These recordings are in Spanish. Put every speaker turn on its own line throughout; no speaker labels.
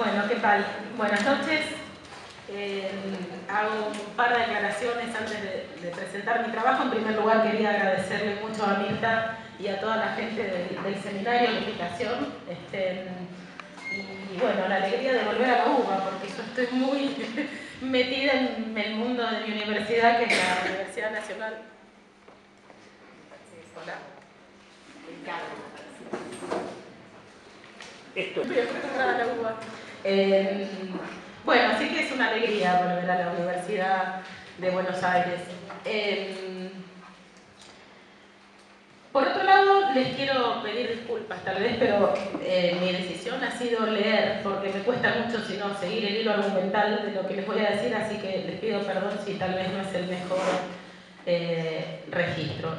Bueno, ¿qué tal? Buenas noches. Hago un par de declaraciones antes de presentar mi trabajo. En primer lugar, quería agradecerle mucho a Mirta y a toda la gente del seminario de invitación. Y bueno, la alegría de volver a la UBA, porque yo estoy muy metida en el mundo de mi universidad, que es la Universidad Nacional. Hola. Estoy acostumbrada a la UBA. Bueno, así que es una alegría volver a la Universidad de Buenos Aires. Por otro lado, les quiero pedir disculpas tal vez, pero mi decisión ha sido leer, porque me cuesta mucho, si no, seguir el hilo argumental de lo que les voy a decir, así que les pido perdón si tal vez no es el mejor registro.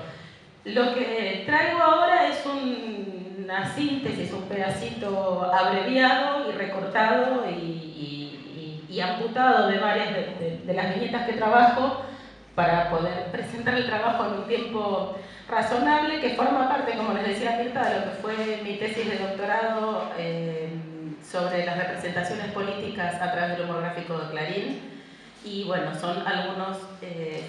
Lo que traigo ahora es una síntesis, un pedacito abreviado y recortado y amputado de varias de las viñetas que trabajo para poder presentar el trabajo en un tiempo razonable, que forma parte, como les decía Mirta, de lo que fue mi tesis de doctorado sobre las representaciones políticas a través del humor gráfico de Clarín. Y bueno, son algunos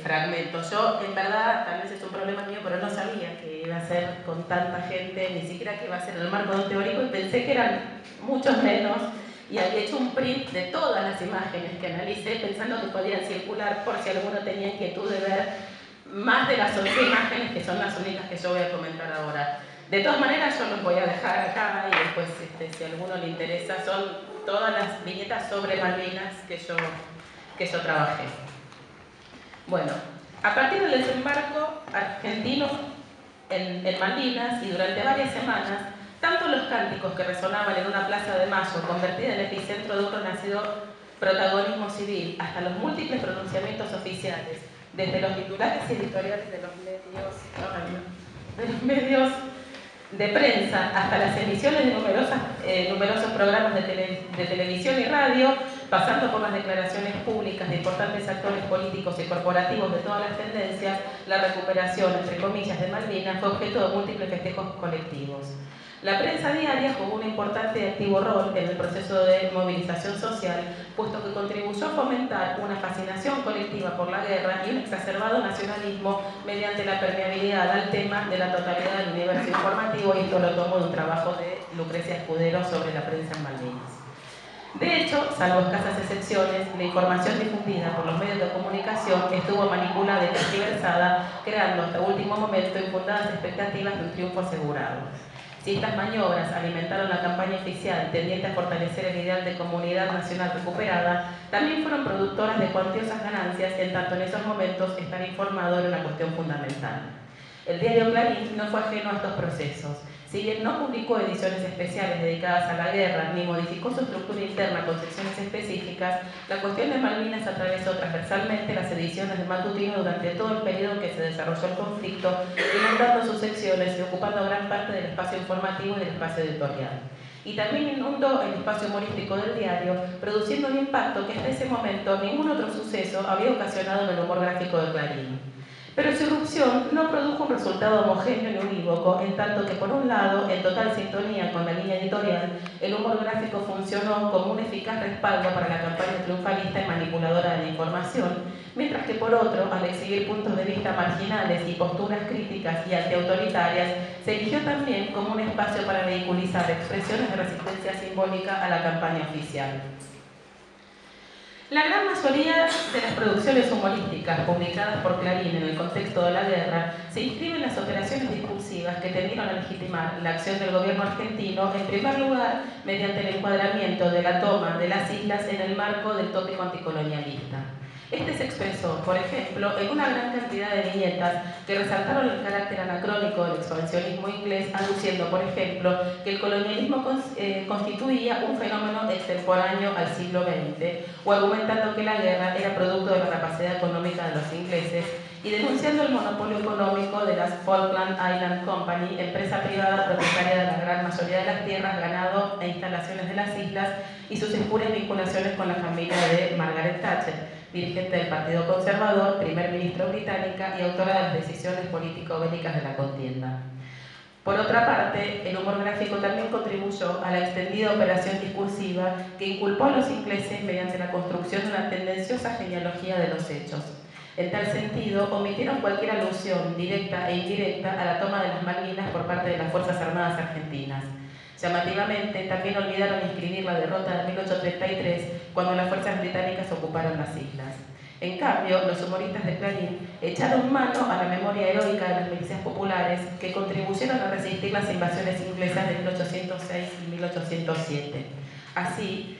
fragmentos. Yo, en verdad, tal vez es un problema mío, pero no sabía que iba a ser con tanta gente, ni siquiera que iba a ser en el marco de un teórico, y pensé que eran muchos menos, y había hecho un print de todas las imágenes que analicé, pensando que podían circular por si alguno tenía inquietud de ver más de las 11 imágenes, que son las únicas que yo voy a comentar ahora. De todas maneras, yo los voy a dejar acá, y después, si a alguno le interesa, son todas las viñetas sobre Malvinas que yo trabajé. Bueno, a partir del desembarco argentino en Malvinas y durante varias semanas, tanto los cánticos que resonaban en una plaza de Mayo, convertida en epicentro de un renacido protagonismo civil, hasta los múltiples pronunciamientos oficiales, desde los titulares editoriales de los medios de prensa hasta las emisiones de numerosos programas de televisión y radio, pasando por las declaraciones públicas de importantes actores políticos y corporativos de todas las tendencias, la recuperación, entre comillas, de Malvinas fue objeto de múltiples festejos colectivos. La prensa diaria jugó un importante y activo rol en el proceso de movilización social, puesto que contribuyó a fomentar una fascinación colectiva por la guerra y un exacerbado nacionalismo mediante la permeabilidad al tema de la totalidad del universo informativo, y esto lo tomo de un trabajo de Lucrecia Escudero sobre la prensa en Malvinas. De hecho, salvo escasas excepciones, la información difundida por los medios de comunicación estuvo manipulada y tergiversada, creando hasta último momento infundadas expectativas de un triunfo asegurado. Si estas maniobras alimentaron la campaña oficial tendiente a fortalecer el ideal de comunidad nacional recuperada, también fueron productoras de cuantiosas ganancias, en tanto en esos momentos estar informado era una cuestión fundamental. El diario Clarín no fue ajeno a estos procesos. Si bien no publicó ediciones especiales dedicadas a la guerra, ni modificó su estructura interna con secciones específicas, la cuestión de Malvinas atravesó transversalmente las ediciones de matutino durante todo el periodo que se desarrolló el conflicto, inundando sus secciones y ocupando gran parte del espacio informativo y del espacio editorial. Y también inundó el espacio humorístico del diario, produciendo un impacto que hasta ese momento ningún otro suceso había ocasionado en el humor gráfico de Clarín. Pero su irrupción no produjo un resultado homogéneo ni unívoco, en tanto que por un lado, en total sintonía con la línea editorial, el humor gráfico funcionó como un eficaz respaldo para la campaña triunfalista y manipuladora de la información, mientras que por otro, al exhibir puntos de vista marginales y posturas críticas y antiautoritarias, se eligió también como un espacio para vehiculizar expresiones de resistencia simbólica a la campaña oficial. La gran mayoría de las producciones humorísticas publicadas por Clarín en el contexto de la guerra se inscriben en las operaciones discursivas que tendieron a legitimar la acción del gobierno argentino, en primer lugar mediante el encuadramiento de la toma de las islas en el marco del tópico anticolonialista. Este se expresó, por ejemplo, en una gran cantidad de viñetas que resaltaron el carácter anacrónico del expansionismo inglés, aduciendo, por ejemplo, que el colonialismo constituía un fenómeno extemporáneo al siglo XX, o argumentando que la guerra era producto de la capacidad económica de los ingleses, y denunciando el monopolio económico de las Falkland Island Company, empresa privada propietaria de la gran mayoría de las tierras, ganado e instalaciones de las islas, y sus espurias vinculaciones con la familia de Margaret Thatcher, dirigente del Partido Conservador, primer ministro británica y autora de las decisiones político-bélicas de la contienda. Por otra parte, el humor gráfico también contribuyó a la extendida operación discursiva que inculpó a los ingleses mediante la construcción de una tendenciosa genealogía de los hechos. En tal sentido, omitieron cualquier alusión, directa e indirecta, a la toma de las Malvinas por parte de las Fuerzas Armadas argentinas. Llamativamente, también olvidaron inscribir la derrota de 1833, cuando las fuerzas británicas ocuparon las islas. En cambio, los humoristas de Clarín echaron mano a la memoria heroica de las milicias populares que contribuyeron a resistir las invasiones inglesas de 1806 y 1807. Así,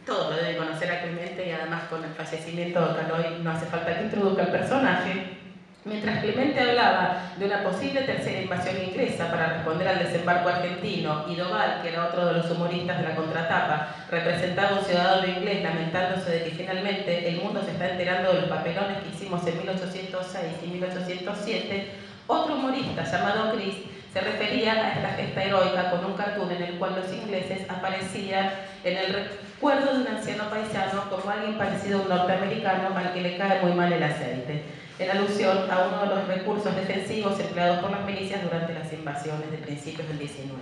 todos lo deben conocer a Clemente, y además con el fallecimiento de Caloi no hace falta que introduzca el personaje. Mientras Clemente hablaba de una posible tercera invasión inglesa para responder al desembarco argentino, y Doval, que era otro de los humoristas de la contratapa, representaba a un ciudadano inglés lamentándose de que finalmente el mundo se está enterando de los papelones que hicimos en 1806 y 1807, otro humorista llamado Chris se refería a esta gesta heroica con un cartoon en el cual los ingleses aparecían en el recuerdo de un anciano paisano como alguien parecido a un norteamericano al que le cae muy mal el aceite, en alusión a uno de los recursos defensivos empleados por las milicias durante las invasiones de principios del 19.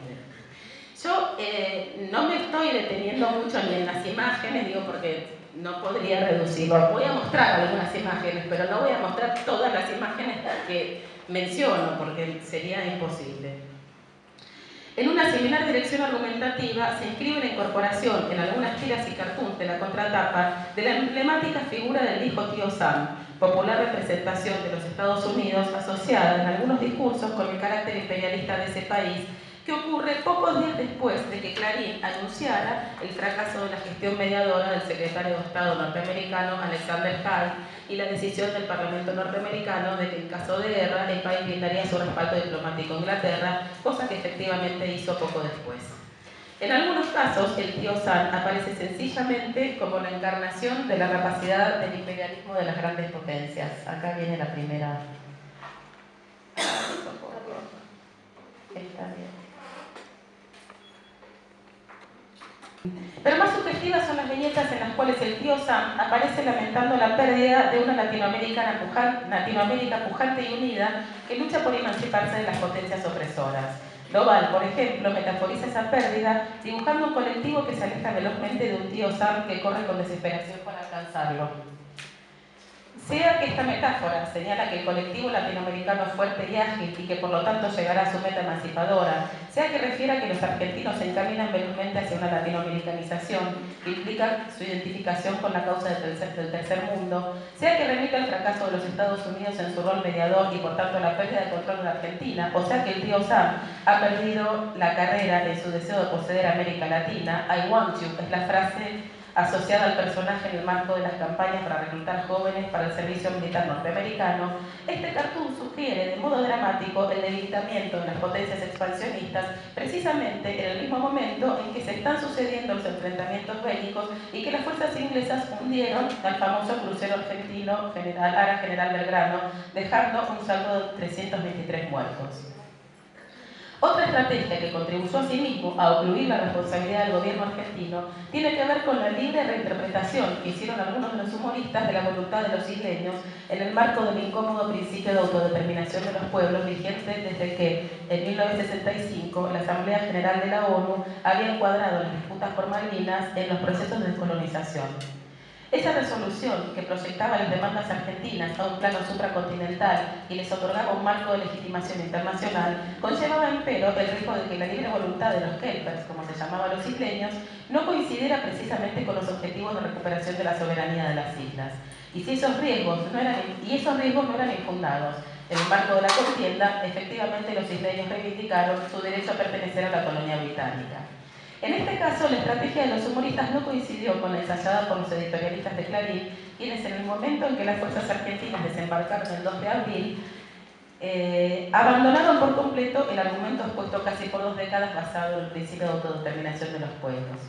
Yo no me estoy deteniendo mucho ni en las imágenes, digo, porque no podría reducirlo. Voy a mostrar algunas imágenes, pero no voy a mostrar todas las imágenes que menciono, porque sería imposible. En una similar dirección argumentativa se inscribe la incorporación en algunas tiras y cartoons de la contratapa de la emblemática figura del viejo tío Sam, popular representación de los Estados Unidos asociada en algunos discursos con el carácter imperialista de ese país, que ocurre pocos días después de que Clarín anunciara el fracaso de la gestión mediadora del secretario de Estado norteamericano Alexander Haig y la decisión del Parlamento norteamericano de que en caso de guerra el país brindaría su respaldo diplomático a Inglaterra, cosa que efectivamente hizo poco después. En algunos casos, el tío Sam aparece sencillamente como la encarnación de la rapacidad del imperialismo de las grandes potencias. Acá viene la primera. Está bien. Pero más sugestivas son las viñetas en las cuales el tío Sam aparece lamentando la pérdida de una Latinoamérica pujante y unida que lucha por emanciparse de las potencias opresoras. Doval, por ejemplo, metaforiza esa pérdida dibujando un colectivo que se aleja velozmente de un tío Sam que corre con desesperación para alcanzarlo. Sea que esta metáfora señala que el colectivo latinoamericano es fuerte y ágil y que por lo tanto llegará a su meta emancipadora, sea que refiera que los argentinos se encaminan velozmente hacia una latinoamericanización que implica su identificación con la causa del tercer mundo, sea que remita al fracaso de los Estados Unidos en su rol mediador y por tanto la pérdida de control de la Argentina, o sea que el tío Sam ha perdido la carrera en su deseo de poseer América Latina, I want you es la frase asociada al personaje en el marco de las campañas para reclutar jóvenes para el servicio militar norteamericano. Este cartoon sugiere de modo dramático el debilitamiento de las potencias expansionistas precisamente en el mismo momento en que se están sucediendo los enfrentamientos bélicos y que las fuerzas inglesas hundieron al famoso crucero argentino General Belgrano, dejando un saldo de 323 muertos. Otra estrategia que contribuyó asimismo a ocluir la responsabilidad del gobierno argentino tiene que ver con la libre reinterpretación que hicieron algunos de los humoristas de la voluntad de los isleños en el marco del incómodo principio de autodeterminación de los pueblos vigente desde que, en 1965, la Asamblea General de la ONU había encuadrado las disputas por Malvinas en los procesos de descolonización. Esa resolución, que proyectaba las demandas argentinas a un plano supracontinental y les otorgaba un marco de legitimación internacional, conllevaba empero el riesgo de que la libre voluntad de los kelpers, como se llamaban los isleños, no coincidiera precisamente con los objetivos de recuperación de la soberanía de las islas. Y esos riesgos no eran infundados. En el marco de la contienda, efectivamente los isleños reivindicaron su derecho a pertenecer a la colonia británica. En este caso, la estrategia de los humoristas no coincidió con la ensayada por los editorialistas de Clarín, quienes en el momento en que las fuerzas argentinas desembarcaron el 2 de abril, abandonaron por completo el argumento expuesto casi por 2 décadas basado en el principio de autodeterminación de los pueblos.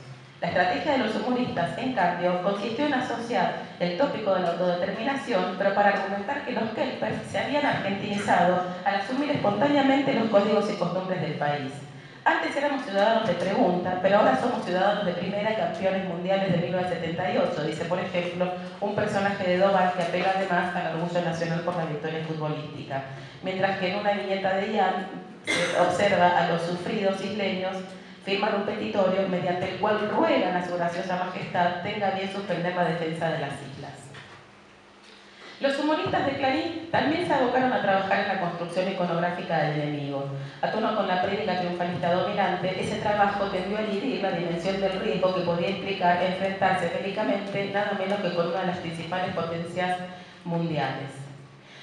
La estrategia de los humoristas, en cambio, consistió en asociar el tópico de la autodeterminación, pero para argumentar que los kelpers se habían argentinizado al asumir espontáneamente los códigos y costumbres del país. Antes éramos ciudadanos de pregunta, pero ahora somos ciudadanos de primera y campeones mundiales de 1978, dice, por ejemplo, un personaje de Doval que apela además al orgullo nacional por la victoria futbolística. Mientras que en una viñeta de Ian se observa a los sufridos isleños firmar un petitorio mediante el cual ruegan a su graciosa majestad tenga bien suspender la defensa de las islas. Los humoristas de Clarín también se abocaron a trabajar en la construcción iconográfica del enemigo. A tono con la prédica triunfalista dominante, ese trabajo tendió a elidir la dimensión del riesgo que podía implicar enfrentarse bélicamente nada menos que con una de las principales potencias mundiales.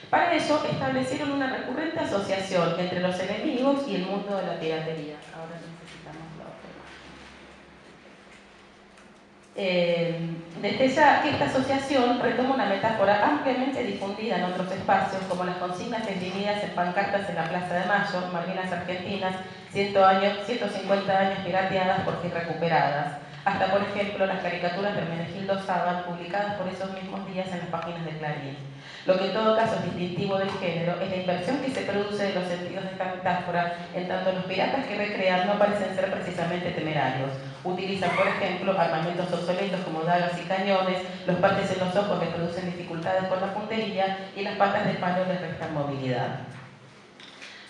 Para ello, establecieron una recurrente asociación entre los enemigos y el mundo de la piratería. Ahora necesitamos la otra. Desde ya que esta asociación retoma una metáfora ampliamente difundida en otros espacios, como las consignas esgrimidas en pancartas en la Plaza de Mayo, Malvinas Argentinas, 150 años pirateadas por fin recuperadas, hasta, por ejemplo, las caricaturas de Hermenegildo Sábal, publicadas por esos mismos días en las páginas de Clarín. Lo que en todo caso es distintivo del género es la inversión que se produce de los sentidos de esta metáfora, en tanto los piratas que recrean no parecen ser precisamente temerarios. Utilizan, por ejemplo, armamentos obsoletos como dagas y cañones, los parches en los ojos les producen dificultades con la puntería y las patas de palo les restan movilidad.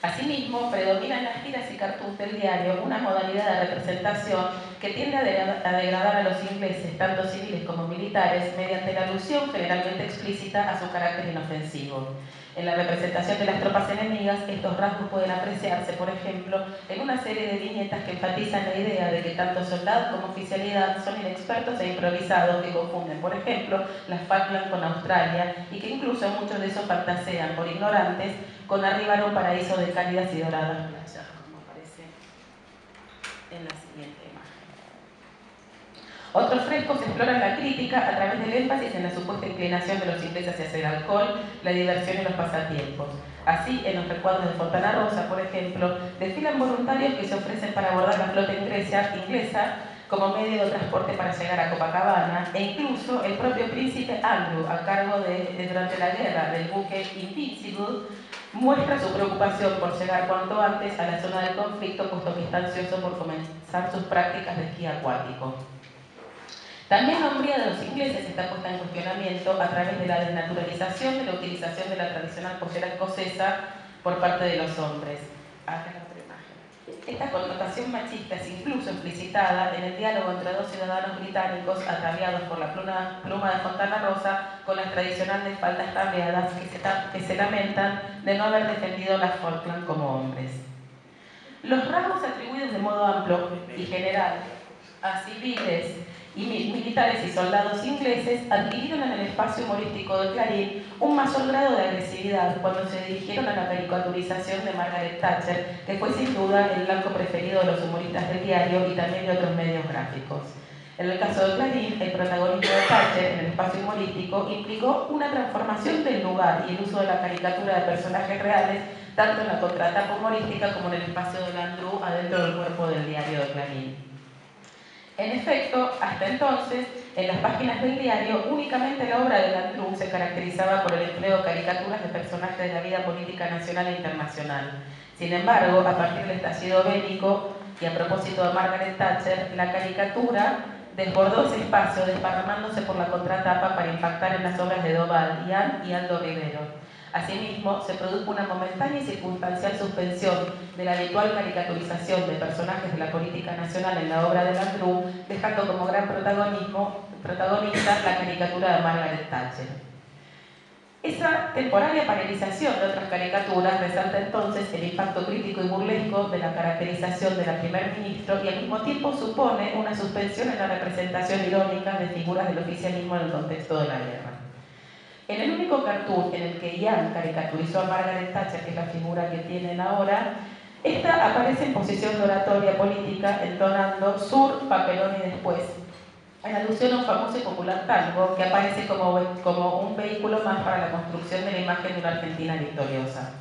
Asimismo, predomina en las tiras y cartoons del diario una modalidad de representación que tiende a degradar a los ingleses, tanto civiles como militares, mediante la alusión generalmente explícita a su carácter inofensivo. En la representación de las tropas enemigas, estos rasgos pueden apreciarse, por ejemplo, en una serie de viñetas que enfatizan la idea de que tanto soldados como oficialidad son inexpertos e improvisados que confunden, por ejemplo, las Falklands con Australia y que incluso muchos de esos fantasean, por ignorantes, con arribar a un paraíso de cálidas y doradas playas, como aparece en la siguiente imagen. Otros frescos exploran la crítica a través del énfasis en la supuesta inclinación de los ingleses hacia el alcohol, la diversión y los pasatiempos. Así, en los recuadros de Fontana Rosa, por ejemplo, desfilan voluntarios que se ofrecen para abordar la flota inglesa como medio de transporte para llegar a Copacabana, e incluso el propio príncipe Andrew, a cargo durante la guerra del buque Invincible, muestra su preocupación por llegar cuanto antes a la zona del conflicto, puesto que está ansioso por comenzar sus prácticas de esquí acuático. También la hombría de los ingleses está puesta en cuestionamiento a través de la desnaturalización de la utilización de la tradicional pollera escocesa por parte de los hombres. Acá la otra imagen. Esta connotación machista es incluso explicitada en el diálogo entre dos ciudadanos británicos ataviados por la pluma de Fontana Rosa con las tradicionales faldas tableadas que se lamentan de no haber defendido las Falkland como hombres. Los rasgos atribuidos de modo amplio y general a civiles y militares y soldados ingleses adquirieron en el espacio humorístico de Clarín un mayor grado de agresividad cuando se dirigieron a la caricaturización de Margaret Thatcher, que fue sin duda el blanco preferido de los humoristas del diario y también de otros medios gráficos. En el caso de Clarín, el protagonismo de Thatcher en el espacio humorístico implicó una transformación del lugar y el uso de la caricatura de personajes reales, tanto en la contratapa humorística como en el espacio de Landru adentro del cuerpo del diario de Clarín. En efecto, hasta entonces, en las páginas del diario, únicamente la obra de Landru se caracterizaba por el empleo de caricaturas de personajes de la vida política nacional e internacional. Sin embargo, a partir del estallido bélico y a propósito de Margaret Thatcher, la caricatura desbordó ese espacio desparramándose por la contratapa para impactar en las obras de Doval, Ian y Aldo Rivero. Asimismo, se produjo una momentánea y circunstancial suspensión de la habitual caricaturización de personajes de la política nacional en la obra de Landru, dejando como gran protagonista la caricatura de Margaret Thatcher. Esa temporaria paralización de otras caricaturas resalta entonces el impacto crítico y burlesco de la caracterización de la primer ministro y al mismo tiempo supone una suspensión en la representación irónica de figuras del oficialismo en el contexto de la guerra. En el único cartoon en el que Ian caricaturizó a Margaret Thatcher, que es la figura que tienen ahora, esta aparece en posición de oratoria política entonando sur, papelón y después, en alusión a un famoso y popular tango que aparece como un vehículo más para la construcción de la imagen de una Argentina victoriosa.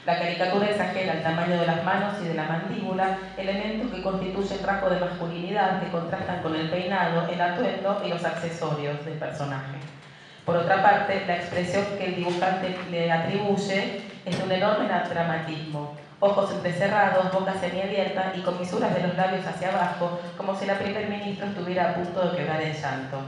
La caricatura exagera el tamaño de las manos y de la mandíbula, elementos que constituyen rasgos de masculinidad que contrastan con el peinado, el atuendo y los accesorios del personaje. Por otra parte, la expresión que el dibujante le atribuye es de un enorme dramatismo. Ojos entrecerrados, boca semiabierta y comisuras de los labios hacia abajo, como si la primer ministra estuviera a punto de quebrar en llanto.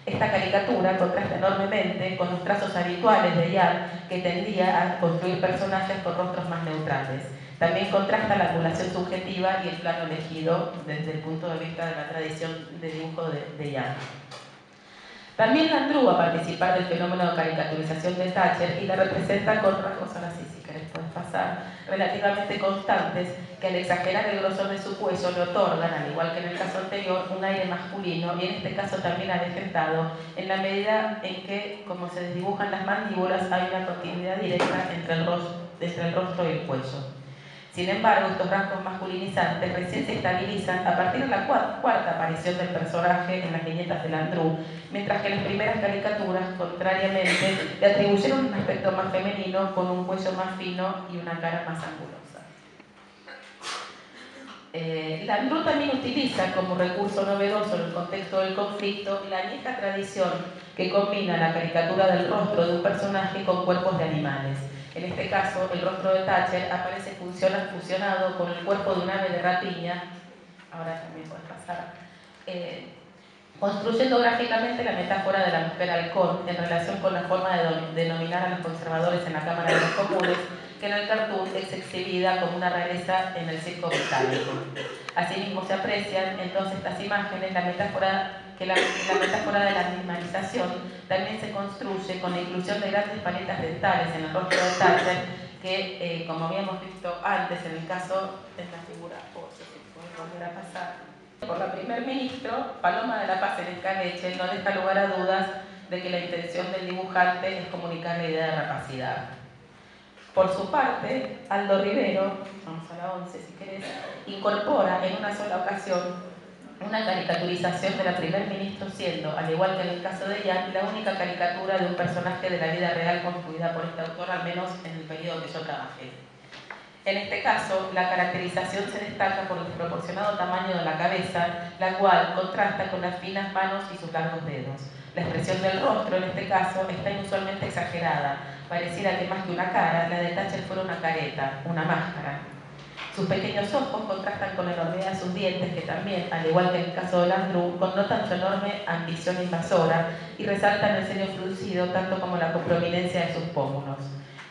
Esta caricatura contrasta enormemente con los trazos habituales de Ian, que tendía a construir personajes con rostros más neutrales. También contrasta la angulación subjetiva y el plano elegido desde el punto de vista de la tradición de dibujo de Jan. También Landru va a participar del fenómeno de caricaturización de Thatcher y la representa con rasgos, ahora sí, si querés puedes pasar, relativamente constantes, que al exagerar el grosor de su cuello le otorgan, al igual que en el caso anterior, un aire masculino y en este caso también avejentado, en la medida en que, como se desdibujan las mandíbulas, hay una continuidad directa entre el rostro y el cuello. Sin embargo, estos rasgos masculinizantes recién se estabilizan a partir de la cuarta aparición del personaje en las viñetas de Landru, mientras que las primeras caricaturas, contrariamente, le atribuyeron un aspecto más femenino con un cuello más fino y una cara más angulosa. Landru también utiliza como recurso novedoso en el contexto del conflicto la añeja tradición que combina la caricatura del rostro de un personaje con cuerpos de animales. En este caso, el rostro de Thatcher aparece fusionado con el cuerpo de un ave de rapiña, ahora también puedes pasar, construyendo gráficamente la metáfora de la mujer halcón en relación con la forma de denominar a los conservadores en la Cámara de los Comunes, que en el cartoon es exhibida como una realeza en el circo británico. Asimismo se aprecian entonces estas imágenes la metáfora de la animalización también se construye con la inclusión de grandes paletas dentales en el rostro de Thatcher, que como habíamos visto antes en el caso de la figura 8, si puedes volver a pasar, por la primer ministro, Paloma de la Paz en Escaleche, no deja lugar a dudas de que la intención del dibujante es comunicar la idea de rapacidad. Por su parte, Aldo Rivero, vamos a la 11 si querés, incorpora en una sola ocasión una caricaturización de la primer ministro siendo, al igual que en el caso de Jan, la única caricatura de un personaje de la vida real construida por este autor, al menos en el periodo que yo trabajé. En este caso, la caracterización se destaca por el desproporcionado tamaño de la cabeza, la cual contrasta con las finas manos y sus largos dedos. La expresión del rostro, en este caso, está inusualmente exagerada. Pareciera que más que una cara, la de Thatcher fuera una careta, una máscara. Sus pequeños ojos contrastan con la enormidad de sus dientes, que también, al igual que en el caso de Landru, connotan su enorme ambición invasora y resaltan el ceño fruncido tanto como la prominencia de sus pómulos.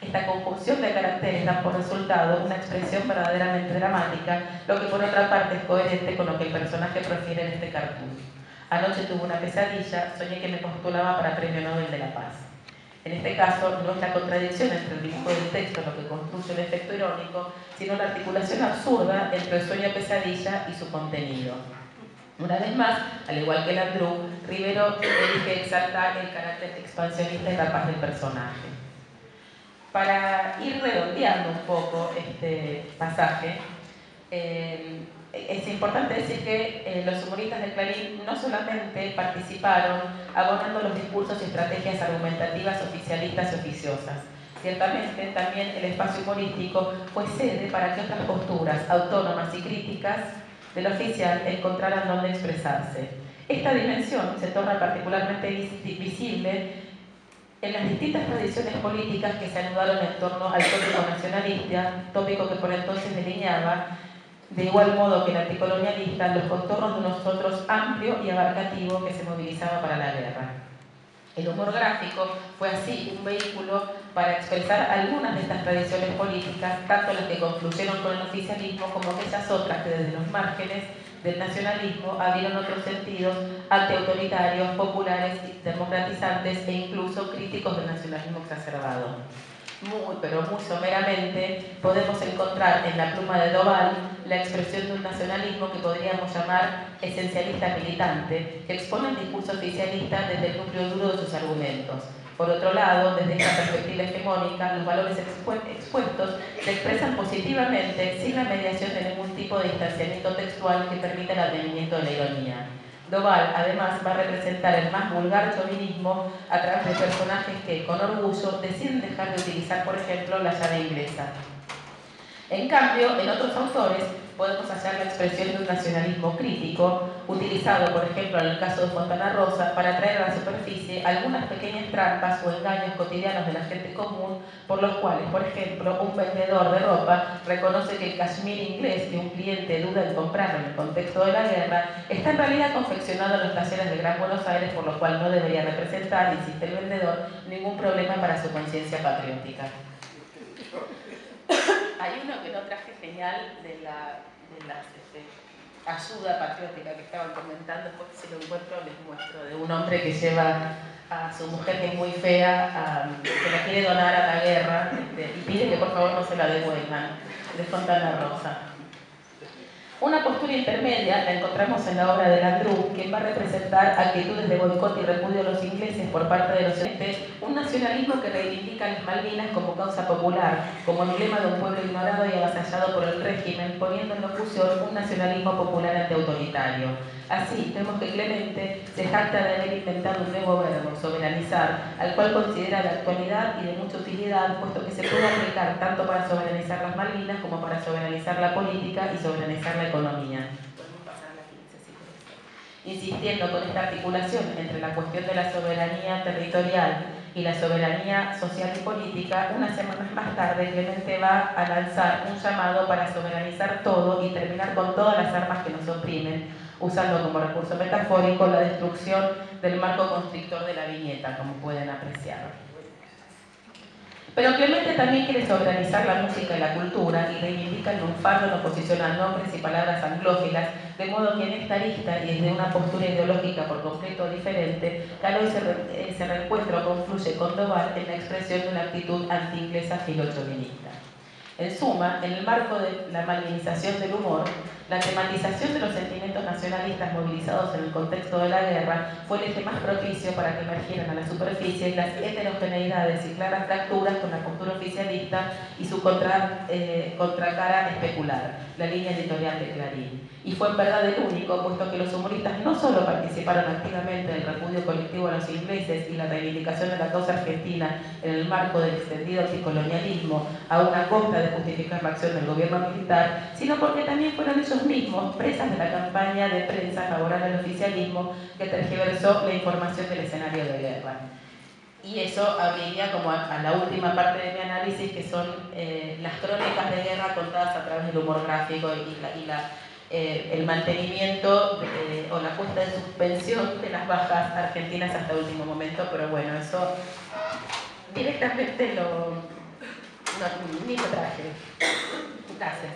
Esta conjunción de caracteres da por resultado una expresión verdaderamente dramática, lo que por otra parte es coherente con lo que el personaje prefiere en este cartoon. Anoche tuve una pesadilla, soñé que me postulaba para Premio Nobel de la Paz. En este caso, no es la contradicción entre el dibujo del texto lo que construye el efecto irónico, sino la articulación absurda entre el sueño pesadilla y su contenido. Una vez más, al igual que Landru, Rivero elige exaltar el carácter expansionista y rapaz del personaje. Para ir redondeando un poco este pasaje, es importante decir que los humoristas de Clarín no solamente participaron abonando los discursos y estrategias argumentativas oficialistas y oficiosas. Ciertamente, también el espacio humorístico fue sede para que otras posturas autónomas y críticas del oficial encontraran dónde expresarse. Esta dimensión se torna particularmente visible en las distintas tradiciones políticas que se anudaron en torno al tópico nacionalista, tópico que por entonces delineaba, de igual modo que el anticolonialista, los contornos de un nosotros amplio y abarcativo que se movilizaba para la guerra. El humor gráfico fue así un vehículo para expresar algunas de estas tradiciones políticas, tanto las que confluyeron con el oficialismo como aquellas otras que desde los márgenes del nacionalismo abrieron otros sentidos antiautoritarios, populares, democratizantes e incluso críticos del nacionalismo exacerbado. Pero muy someramente podemos encontrar en la pluma de Doval la expresión de un nacionalismo que podríamos llamar esencialista militante, que expone el discurso oficialista desde el núcleo duro de sus argumentos. Por otro lado, desde esta perspectiva hegemónica, los valores expuestos se expresan positivamente sin la mediación de ningún tipo de distanciamiento textual que permita el advenimiento de la ironía. Doval, además, va a representar el más vulgar chauvinismo a través de personajes que, con orgullo, deciden dejar de utilizar, por ejemplo, la llave inglesa. En cambio, en otros autores podemos hallar la expresión de un nacionalismo crítico, utilizado, por ejemplo, en el caso de Fontana Rosa, para traer a la superficie algunas pequeñas trampas o engaños cotidianos de la gente común, por los cuales, por ejemplo, un vendedor de ropa reconoce que el cashmere inglés que un cliente duda en comprar en el contexto de la guerra está en realidad confeccionado en los talleres de Gran Buenos Aires, por lo cual no debería representar, insiste el vendedor, ningún problema para su conciencia patriótica. Hay uno que no traje genial de la ayuda patriótica que estaban comentando, después si lo encuentro les muestro, de un hombre que lleva a su mujer, que es muy fea, que la quiere donar a la guerra, y pide que por favor no se la devuelvan, de Fontana Rosa. Una postura intermedia la encontramos en la obra de Landru, quien va a representar actitudes de boicot y repudio a los ingleses por parte de los ingleses, un nacionalismo que reivindica las Malvinas como causa popular, como emblema de un pueblo ignorado y avasallado por el régimen, poniendo en locución un nacionalismo popular antiautoritario. Así, vemos que Clemente se jacta de haber inventado un nuevo verbo, soberanizar, al cual considera de actualidad y de mucha utilidad, puesto que se puede aplicar tanto para soberanizar las Malvinas como para soberanizar la política y soberanizar la economía. Podemos pasar la 15, si puede ser. Insistiendo con esta articulación entre la cuestión de la soberanía territorial y la soberanía social y política, unas semanas más tarde Clemente va a lanzar un llamado para soberanizar todo y terminar con todas las armas que nos oprimen, usando como recurso metafórico la destrucción del marco constrictor de la viñeta, como pueden apreciar. Pero Clemente también quiere soberanizar la música y la cultura y reivindica el lunfardo en oposición a nombres y palabras anglófilas, de modo que en esta lista y desde una postura ideológica por completo diferente, Caloi se reencuentra o confluye con Doval en la expresión de una actitud anti-inglesa filochauvinista. En suma, en el marco de la malvinización del humor, la tematización de los sentimientos nacionalistas movilizados en el contexto de la guerra fue el eje más propicio para que emergieran a la superficie las heterogeneidades y claras fracturas con la postura oficialista y su contracara especular, la línea editorial de Clarín. Y fue en verdad el único, puesto que los humoristas no solo participaron activamente en el repudio colectivo a los ingleses y la reivindicación de la causa argentina en el marco del extendido anticolonialismo, a una costa de justificar la acción del gobierno militar, sino porque también fueron ellos mismos presas de la campaña de prensa favorable al oficialismo que tergiversó la información del escenario de guerra. Y eso abriría como a la última parte de mi análisis, que son las crónicas de guerra contadas a través del humor gráfico y el mantenimiento o la puesta en suspensión de las bajas argentinas hasta el último momento, pero bueno, eso directamente ni lo traje. Gracias.